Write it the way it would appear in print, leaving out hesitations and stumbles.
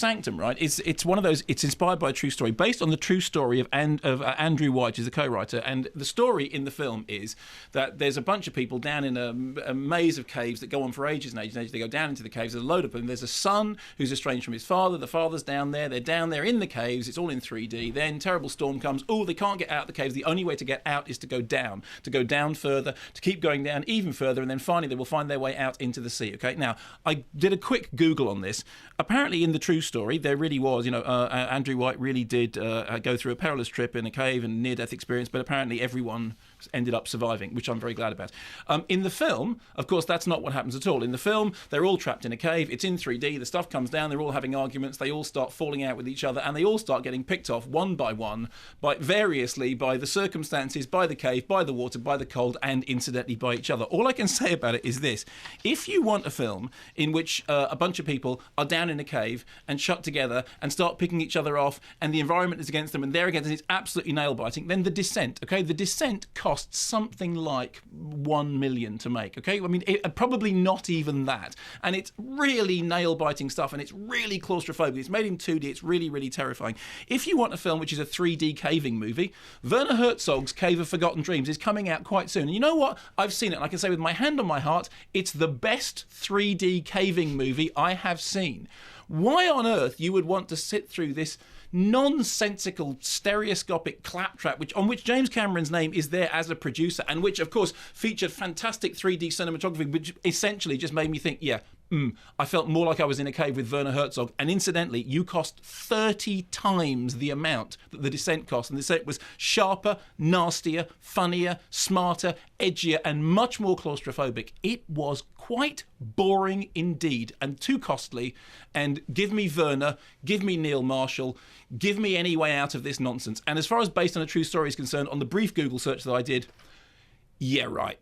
Sanctum, right? It's one of those. It's inspired by a true story, based on the true story of Andrew White, who's the co-writer. And the story in the film is that there's a bunch of people down in a maze of caves that go on for ages and ages and ages. They go down into the caves. There's a load of them. There's a son who's estranged from his father. The father's down there. They're down there in the caves. It's all in 3D. Then terrible storm comes. Oh, they can't get out of the caves. The only way to get out is to go down further, to keep going down even further, and then finally they will find their way out into the sea. Okay, now I did a quick Google on this. Apparently, in the true story, there really was, Andrew White really did go through a perilous trip in a cave and near-death experience, but apparently everyone ended up surviving, which I'm very glad about. In the film, of course, that's not what happens at all. In the film, they're all trapped in a cave. It's in 3D. The stuff comes down. They're all having arguments. They all start falling out with each other, and they all start getting picked off one by one, variously by the circumstances, by the cave, by the water, by the cold, and incidentally by each other. All I can say about it is this: if you want a film in which a bunch of people are down in a cave and shut together and start picking each other off, and the environment is against them and they're against them, it's absolutely nail-biting, then The Descent. Okay, The Descent costs something like $1 million to make. Okay, I mean, probably not even that, and it's really nail-biting stuff, and it's really claustrophobic. It's made in 2D. It's really, really terrifying. If you want a film which is a 3D caving movie, Werner Herzog's Cave of Forgotten Dreams is coming out quite soon. And you know what? I've seen it, and I can say with my hand on my heart, it's the best 3D caving movie I have seen. Why on earth you would want to sit through this nonsensical stereoscopic claptrap on which James Cameron's name is there as a producer, and which of course featured fantastic 3D cinematography, which essentially just made me think, I felt more like I was in a cave with Werner Herzog. And incidentally, you cost 30 times the amount that The Descent cost. And The Descent was sharper, nastier, funnier, smarter, edgier, and much more claustrophobic. It was quite boring indeed, and too costly. And give me Werner, give me Neil Marshall, give me any way out of this nonsense. And as far as based on a true story is concerned, on the brief Google search that I did, yeah, right.